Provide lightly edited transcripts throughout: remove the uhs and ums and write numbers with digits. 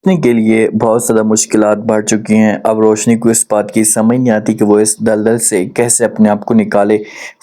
روشنی کے لیے بہت زیادہ مشکلات بڑھ چکی ہیں۔ اب روشنی کو اس بات کی سمجھ نہیں آتی کہ وہ اس دلدل سے کیسے اپنے آپ کو نکالے۔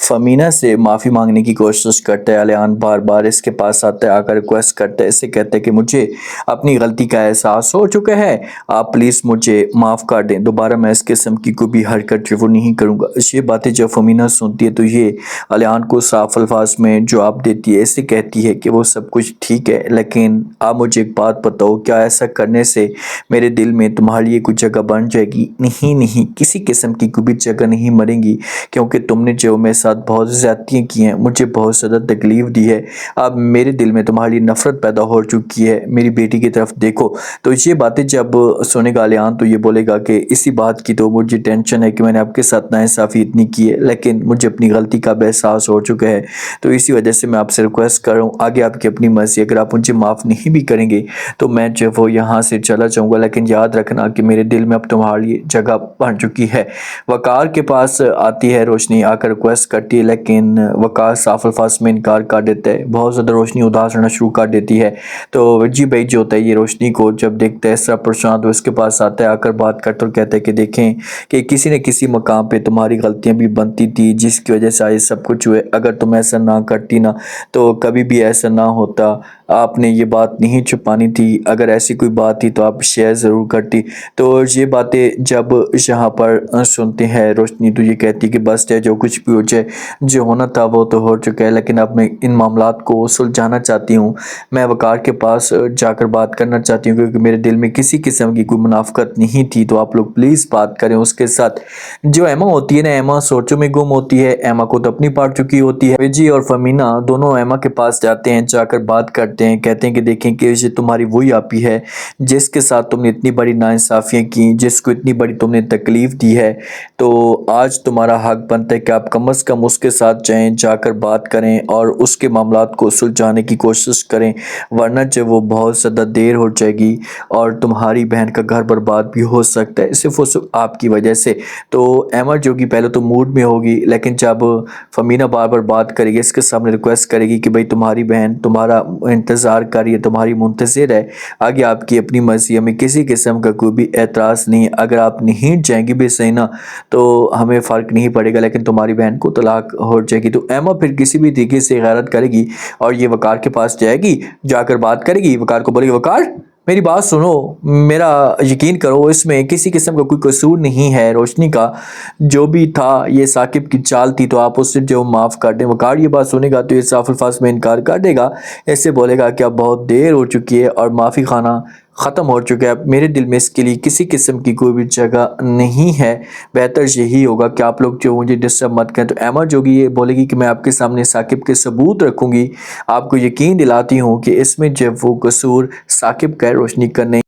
فمینہ سے معافی مانگنے کی کوشش کرتا ہے، علیان بار بار اس کے پاس آتا ہے، آ کر ریکویسٹ کرتا ہے، اسے کہتا ہے کہ مجھے اپنی غلطی کا احساس ہو چکا ہے، آپ پلیز مجھے معاف کر دیں، دوبارہ میں اس قسم کی کوئی بھی حرکت وہ نہیں کروں گا۔ یہ باتیں جب فمینہ سنتی ہے تو یہ علیان کو صاف الفاظ میں جواب دیتی ہے، اسے کہتی ہے کہ وہ سب کچھ ٹھیک ہے، لیکن آپ مجھے ایک بات بتاؤ، کیا ایسا کرنے سے میرے دل میں تمہارے لیے کوئی جگہ بن جائے گی؟ نہیں، کسی قسم کی کوئی بھی جگہ نہیں بنے گی، کیونکہ تم نے جو میرے ساتھ بہت زیادتیاں کی ہیں، مجھے بہت زیادہ تکلیف دی ہے، اب میرے دل میں تمہارے لیے نفرت پیدا ہو چکی ہے، میری بیٹی کی طرف دیکھو۔ تو یہ باتیں جب سنے گا علیان تو یہ بولے گا کہ اسی بات کی تو مجھے ٹینشن ہے کہ میں نے آپ کے ساتھ ناانصافی اتنی کی ہے، لیکن مجھے اپنی غلطی کا احساس ہو چکا ہے، تو اسی وجہ سے میں آپ سے ریکویسٹ کر رہا ہوں، آگے آپ کی اپنی مرضی، اگر آپ مجھے معاف نہیں بھی کریں گے تو میں جو وہ یہاں سے چلا جاؤں گا، لیکن یاد رکھنا کہ میرے دل میں اب تمہارے لیے جگہ بن چکی ہے۔ وقار کے پاس آتی ہے روشنی، آ کر ریکویسٹ کرتی ہے، لیکن وقار صاف الفاظ میں انکار کر دیتا ہے، بہت زیادہ روشنی اداس ہونا شروع کر دیتی ہے۔ تو وجی بھائی جو ہوتا ہے یہ روشنی کو جب دیکھتا ہے اس طرح پریشان، تو اس کے پاس آتا ہے، آ کر بات کرتا اور کہتا ہے کہ دیکھیں کہ کسی نہ کسی مقام پہ تمہاری غلطیاں بھی بنتی تھی، جس کی وجہ سے آج سب کچھ ہوئے، اگر تم ایسا نہ کرتی نا تو کبھی بھی ایسا نہ ہوتا، آپ نے یہ بات نہیں چھپانی تھی، اگر ایسی کوئی بات تھی تو آپ شیئر ضرور کرتی۔ تو یہ باتیں جب یہاں پر سنتے ہیں روشنی تو یہ کہتی کہ بس جو کچھ بھی ہو جائے، جو ہونا تھا وہ تو ہو چکا ہے، لیکن اب میں ان معاملات کو سلجھانا چاہتی ہوں، میں وقار کے پاس جا کر بات کرنا چاہتی ہوں، کیونکہ میرے دل میں کسی قسم کی کوئی منافقت نہیں تھی، تو آپ لوگ پلیز بات کریں اس کے ساتھ۔ جو ایما ہوتی ہے نا، ایما سوچوں میں گم ہوتی ہے، ایما کو تو اپنی پڑ چکی ہوتی ہے، وجی اور فمینہ دونوں ایما کے پاس جاتے ہیں، جا کر بات کرتے ہیں، کہتے ہیں کہ دیکھیں کہ یہ تمہاری وہی آپی ہے جس کے ساتھ تم نے اتنی بڑی ناانصافیاں کی، جس کو اتنی بڑی تم نے تکلیف دی ہے، تو آج تمہارا حق بنتا ہے کہ آپ کم از کم اس کے ساتھ جائیں، جا کر بات کریں اور اس کے معاملات کو سلجھانے کی کوشش کریں، ورنہ جب وہ بہت زیادہ دیر ہو جائے گی اور تمہاری بہن کا گھر برباد بھی ہو سکتا ہے صرف آپ کی وجہ سے۔ تو ایما جو کہ پہلے تو موڈ میں ہوگی، لیکن جب فمینہ بار بار بات کرے گی، اس کے سامنے ریکویسٹ کرے گی کہ بھئی تمہاری بہن تمہارا انتظار کر رہی ہے، تمہاری منتظر ہے، آگے آپ کی اپنی مرضی، ہمیں کسی قسم کا کوئی بھی اعتراض نہیں، اگر آپ نہیں جائیں گی بھی صحیح نا تو ہمیں فرق نہیں پڑے گا، لیکن تمہاری بہن کو طلاق ہو جائے گی۔ تو ایما پھر کسی بھی طریقے سے غیرت کرے گی اور یہ وقار کے پاس جائے گی، جا کر بات کرے گی، وقار کو بولے گی وقار میری بات سنو، میرا یقین کرو، اس میں کسی قسم کا کوئی قصور نہیں ہے، روشنی کا جو بھی تھا یہ ثاقب کی چال تھی، تو آپ اس سے جو معاف کر دیں۔ وقار یہ بات سنے گا تو یہ صاف الفاظ میں انکار کر دے گا، ایسے بولے گا کہ اب بہت دیر ہو چکی ہے اور معافی خانہ ختم ہو چکا ہے، میرے دل میں اس کے لیے کسی قسم کی کوئی بھی جگہ نہیں ہے، بہتر یہی ہوگا کہ آپ لوگ جو مجھے ڈسٹرب مت کریں۔ تو ایما جو کہ یہ بولے گی کہ میں آپ کے سامنے ثاقب کے ثبوت رکھوں گی، آپ کو یقین دلاتی ہوں کہ اس میں جب وہ قصور ثاقب کا روشنی کا نہیں